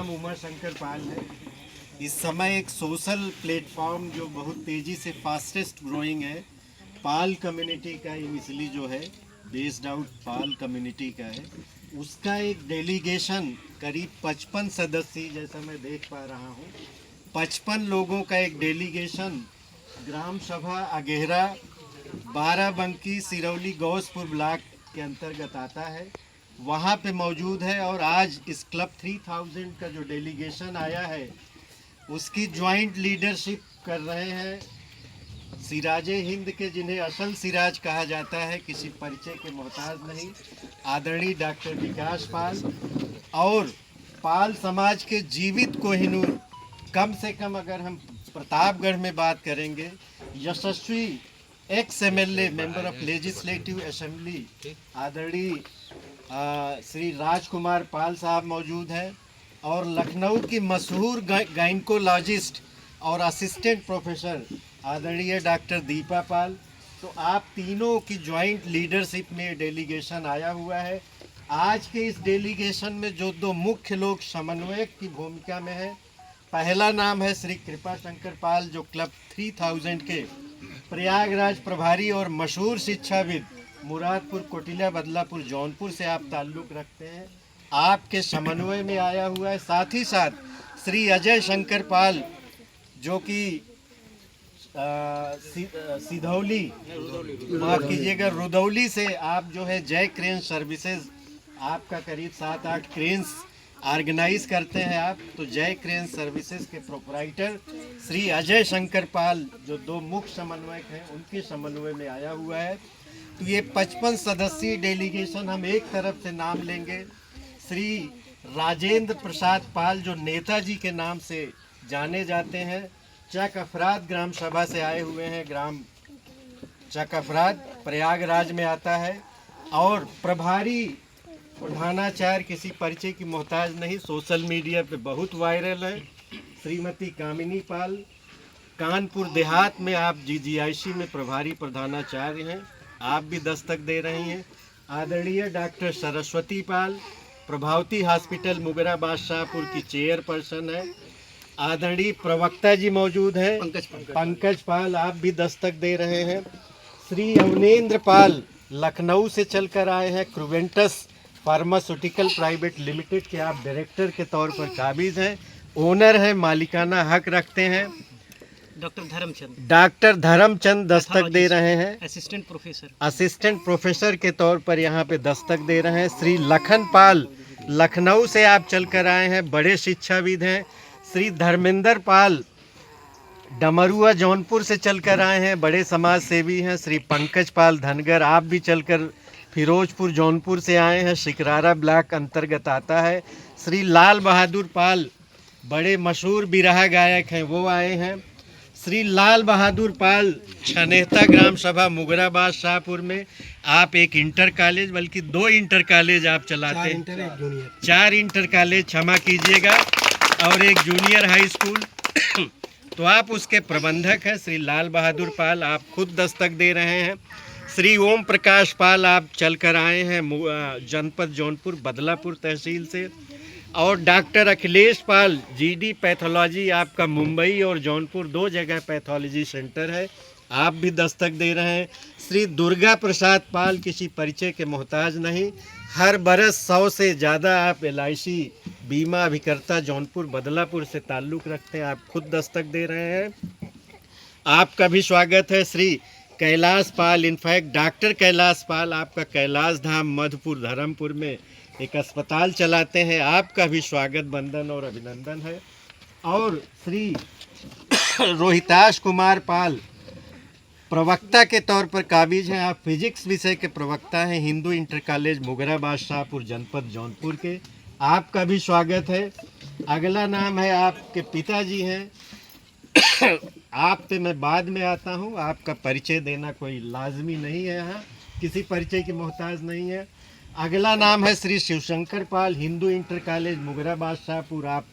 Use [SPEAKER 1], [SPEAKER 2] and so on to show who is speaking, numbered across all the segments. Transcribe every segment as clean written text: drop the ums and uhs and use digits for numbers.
[SPEAKER 1] नाम उमा शंकर पाल है। इस समय एक सोशल प्लेटफॉर्म जो बहुत तेज़ी से फास्टेस्ट ग्रोइंग है, पाल कम्युनिटी का इनिशियली जो है बेस्ड आउट पाल कम्युनिटी का है, उसका एक डेलीगेशन करीब 55 सदस्य, जैसा मैं देख पा रहा हूँ, 55 लोगों का एक डेलीगेशन ग्राम सभा अगेहरा बाराबंकी सिरौली गौसपुर ब्लॉक के अंतर्गत आता है, वहाँ पे मौजूद है। और आज इस क्लब 3000 का जो डेलीगेशन आया है उसकी ज्वाइंट लीडरशिप कर रहे हैं सिराजे हिंद के, जिन्हें असल सिराज कहा जाता है, किसी परिचय के मोहताज नहीं, आदरणीय डॉक्टर विकास पाल। और पाल समाज के जीवित कोहिनूर, कम से कम अगर हम प्रतापगढ़ में बात करेंगे, यशस्वी ex MLA member of legislative assembly आदरणीय श्री राजकुमार पाल साहब मौजूद हैं, और लखनऊ की मशहूर गाइनकोलॉजिस्ट और असिस्टेंट प्रोफेसर आदरणीय डॉक्टर दीपा पाल। तो आप तीनों की ज्वाइंट लीडरशिप में डेलीगेशन आया हुआ है। आज के इस डेलीगेशन में जो दो मुख्य लोग समन्वयक की भूमिका में है, पहला नाम है श्री कृपा शंकर पाल, जो क्लब 3000 के प्रयागराज प्रभारी और मशहूर शिक्षाविद, मुरादपुर, कोटिला, बदलापुर, जौनपुर से आप ताल्लुक़ रखते हैं, आपके समन्वय में आया हुआ है। साथ ही साथ श्री अजय शंकर पाल, जो कि सिधौली, माफ़ कीजिएगा, रुदौली से आप जो है जय क्रेन सर्विसेज, आपका करीब 7-8 क्रेन्स ऑर्गेनाइज करते हैं आप, तो जय क्रेन सर्विसेज के प्रोपराइटर श्री अजय शंकर पाल, जो दो मुख्य समन्वयक हैं, उनके समन्वय में आया हुआ है। तो ये 55 सदस्यीय डेलीगेशन, हम एक तरफ से नाम लेंगे श्री राजेंद्र प्रसाद पाल, जो नेताजी के नाम से जाने जाते हैं, चक अफराद ग्राम सभा से आए हुए हैं, ग्राम चक अफराद प्रयागराज में आता है। और प्रभारी प्रधानाचार्य, किसी परिचय की मोहताज नहीं, सोशल मीडिया पे बहुत वायरल है, श्रीमती कामिनी पाल, कानपुर देहात में आप GGIC में प्रभारी प्रधानाचार्य हैं, आप भी दस्तक दे रही हैं। आदरणीय डॉक्टर सरस्वती पाल, प्रभावती हॉस्पिटल मुगरा बादशाहपुर की चेयरपर्सन है। आदरणीय प्रवक्ता जी मौजूद हैं, पंकज पाल, आप भी दस्तक दे रहे हैं। श्री अवनेंद्र पाल लखनऊ से चलकर आए हैं, क्रूवेंटस फार्मास्यूटिकल प्राइवेट लिमिटेड के आप डायरेक्टर के तौर पर काबिज हैं, ओनर हैं, मालिकाना हक रखते हैं। डॉक्टर धर्मचंद दस्तक दे रहे हैं, असिस्टेंट प्रोफेसर के तौर पर यहाँ पे दस्तक दे रहे हैं। श्री लखन पाल लखनऊ से आप चलकर आए हैं, बड़े शिक्षाविद हैं। श्री धर्मेंद्र पाल डमरुआ जौनपुर से चलकर आए हैं, बड़े समाज सेवी हैं। श्री पंकज पाल धनगर, आप भी चलकर फिरोजपुर जौनपुर से आए हैं, शिकरारा ब्लॉक अंतर्गत आता है। श्री लाल बहादुर पाल, बड़े मशहूर बिरहा गायक हैं, वो आए हैं। श्री लाल बहादुर पाल छनेहता ग्राम सभा मुगराबाद शाहपुर में आप एक इंटर कॉलेज, बल्कि 2 इंटर कॉलेज आप चलाते हैं, 4 इंटर कॉलेज, क्षमा कीजिएगा, और एक जूनियर हाई स्कूल तो आप उसके प्रबंधक हैं। श्री लाल बहादुर पाल, आप खुद दस्तक दे रहे हैं। श्री ओम प्रकाश पाल, आप चलकर आए हैं जनपद जौनपुर बदलापुर तहसील से। और डॉक्टर अखिलेश पाल, GD पैथोलॉजी, आपका मुंबई और जौनपुर 2 जगह पैथोलॉजी सेंटर है, आप भी दस्तक दे रहे हैं। श्री दुर्गा प्रसाद पाल, किसी परिचय के मोहताज नहीं, हर बरस 100 से ज़्यादा आप LIC बीमा अभिकर्ता जौनपुर बदलापुर से ताल्लुक़ रखते हैं, आप खुद दस्तक दे रहे हैं, आपका भी स्वागत है। श्री कैलाश पाल, इनफैक्ट डॉक्टर कैलाश पाल, आपका कैलाश धाम मधुपुर धर्मपुर में एक अस्पताल चलाते हैं, आपका भी स्वागत, बंदन और अभिनंदन है। और श्री रोहिताश कुमार पाल, प्रवक्ता के तौर पर काबिज हैं, आप फिजिक्स विषय के प्रवक्ता हैं, हिंदू इंटर कॉलेज मुगराबाद शाहपुर जनपद जौनपुर के, आपका भी स्वागत है। अगला नाम है, आपके पिताजी हैं आप पे मैं बाद में आता हूँ, आपका परिचय देना कोई लाजमी नहीं है, यहाँ किसी परिचय की मोहताज नहीं है। अगला नाम है श्री शिवशंकर पाल, हिंदू इंटर कॉलेज मुगराबाद शाहपुर, आप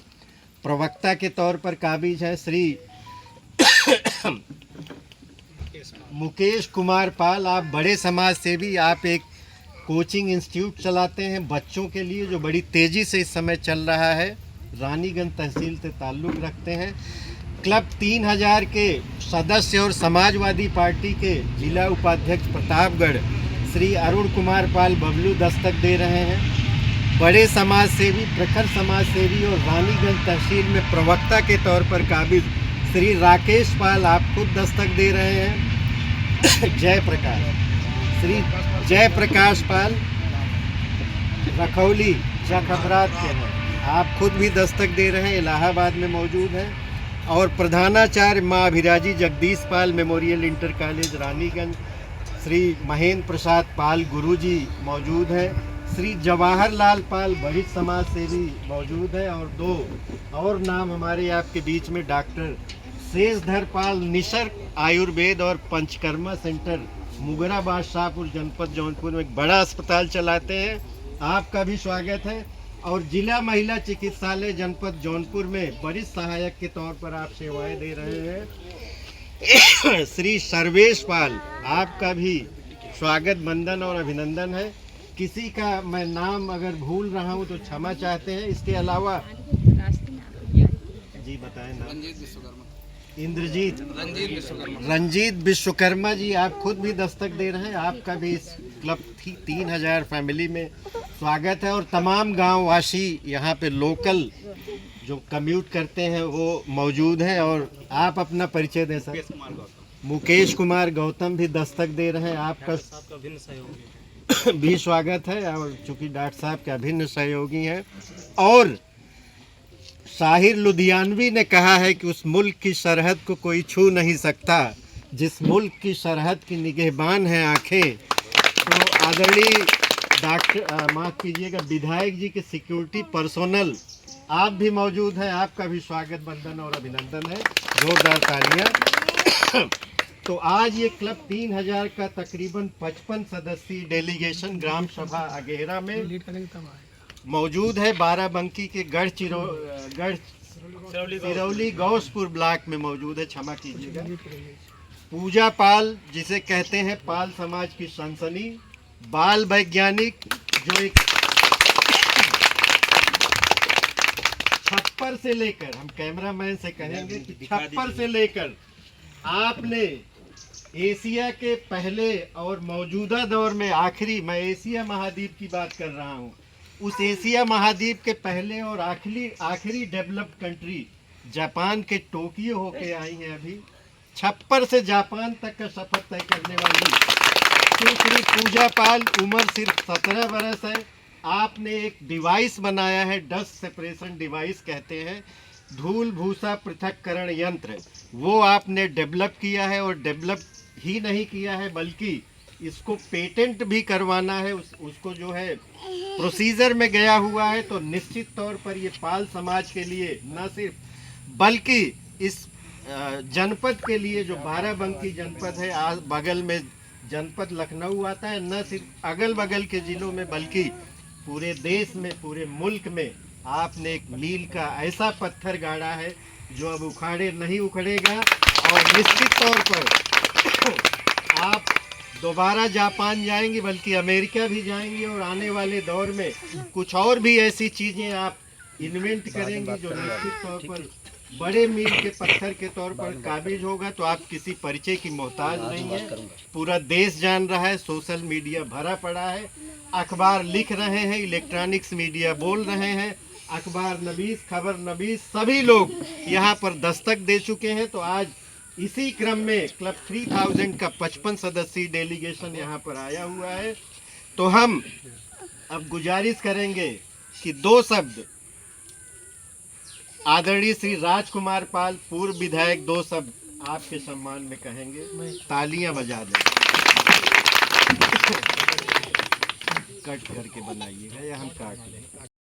[SPEAKER 1] प्रवक्ता के तौर पर काबिज हैं। श्री मुकेश कुमार पाल, आप बड़े समाज सेवी, आप एक कोचिंग इंस्टीट्यूट चलाते हैं बच्चों के लिए, जो बड़ी तेज़ी से इस समय चल रहा है, रानीगंज तहसील से ताल्लुक़ रखते हैं। क्लब 3000 के सदस्य और समाजवादी पार्टी के जिला उपाध्यक्ष प्रतापगढ़ श्री अरुण कुमार पाल बबलू दस्तक दे रहे हैं। बड़े समाज सेवी, प्रखर समाज सेवी और रानीगंज तहसील में प्रवक्ता के तौर पर काबिज श्री राकेश पाल आप खुद दस्तक दे रहे हैं। श्री जयप्रकाश पाल रखौली जखबरात के हैं, आप खुद भी दस्तक दे रहे हैं, इलाहाबाद में मौजूद हैं। और प्रधानाचार्य माँ Abhiraji Jagdish Pal memorial inter college Raniganj Shri Mahendra Prasad Pal गुरुजी मौजूद हैं। श्री जवाहरलाल पाल वरिष्ठ समाज सेवी मौजूद हैं। और 2 और नाम हमारे आपके बीच में डॉक्टर शेषधर पाल निसर्ग आयुर्वेद और पंचकर्मा सेंटर मुगराबाद शाहपुर जनपद जौनपुर में एक बड़ा अस्पताल चलाते हैं, आपका भी स्वागत है। और जिला महिला चिकित्सालय जनपद जौनपुर में वरिष्ठ सहायक के तौर पर आप सेवाएं दे रहे हैं श्री सर्वेश पाल, आपका भी स्वागत, वंदन और अभिनंदन है। किसी का मैं नाम अगर भूल रहा हूं तो क्षमा चाहते हैं। इसके अलावा जी बताएं नाम। इंद्रजीत रंजीत विश्वकर्मा जी, आप खुद भी दस्तक दे रहे हैं, आपका भी इस क्लब 3000 फैमिली में स्वागत है। और तमाम गांव वासी यहाँ पे लोकल जो कम्यूट करते हैं वो मौजूद हैं। और आप अपना परिचय दें सर। मुकेश कुमार गौतम भी दस्तक दे रहे हैं, आपका भी स्वागत है। और चूँकि डॉक्टर साहब के अभिन्न सहयोगी हैं। और शाहिर लुधियानवी ने कहा है कि उस मुल्क की सरहद को कोई छू नहीं सकता जिस मुल्क की सरहद की निगहबान हैं आँखें। तो आदरणीय डॉक्टर माफ़ कीजिएगा विधायक जी के सिक्योरिटी पर्सोनल आप भी मौजूद हैं, आपका भी स्वागत, वंदन और अभिनंदन है, जोरदार तालियां। तो आज ये क्लब 3000 का तकरीबन 55 सदस्यीय डेलीगेशन ग्राम सभा अगेहरा में मौजूद है। बाराबंकी के गढ़ सिरौली गौसपुर ब्लॉक में मौजूद है, क्षमा कीजिएगा। पूजा पाल, जिसे कहते हैं पाल समाज की सनसनी, बाल वैज्ञानिक, जो एक छप्पर से लेकर, हम कैमरामैन से कहेंगे कि छप्पर से लेकर आपने एशिया के पहले और मौजूदा दौर में आखिरी, मैं एशिया महाद्वीप की बात कर रहा हूँ, उस एशिया महाद्वीप के पहले और आखिरी डेवलप्ड कंट्री जापान के टोक्यो होके आई हैं। अभी छप्पर से जापान तक का सफर तय करने वाली श्री पूजा पाल, उम्र सिर्फ 17 बरस है। आपने एक डिवाइस बनाया है, डस्ट सेपरेशन डिवाइस कहते हैं, धूल भूसा पृथक्करण यंत्र, वो आपने डेवलप किया है। और डेवलप ही नहीं किया है बल्कि इसको पेटेंट भी करवाना है, उसको जो है प्रोसीजर में गया हुआ है। तो निश्चित तौर पर ये पाल समाज के लिए न सिर्फ बल्कि इस जनपद के लिए, जो बाराबंकी जनपद है, आज बगल में जनपद लखनऊ आता है, न सिर्फ अगल बगल के ज़िलों में बल्कि पूरे देश में, पूरे मुल्क में आपने एक मील का ऐसा पत्थर गाड़ा है जो अब उखाड़े नहीं उखड़ेगा। और निश्चित तौर पर आप दोबारा जापान जाएंगे, बल्कि अमेरिका भी जाएंगे, और आने वाले दौर में कुछ और भी ऐसी चीज़ें आप इन्वेंट करेंगे जो निश्चित तौर पर बड़े मील के पत्थर के तौर पर काबिज होगा। तो आप किसी परिचय की मोहताज नहीं है, पूरा देश जान रहा है, सोशल मीडिया भरा पड़ा है, अखबार लिख रहे हैं, इलेक्ट्रॉनिक्स मीडिया बोल रहे हैं, अखबार नवीस, खबर नवीस, सभी लोग यहाँ पर दस्तक दे चुके हैं। तो आज इसी क्रम में क्लब 3000 का 55 सदस्यीय डेलीगेशन यहाँ पर आया हुआ है। तो हम अब गुजारिश करेंगे कि 2 शब्द आदरणीय श्री राजकुमार पाल पूर्व विधायक 2 शब्द आपके सम्मान में कहेंगे, तालियां बजा दें। कट करके बनाइएगा या हम काट लें।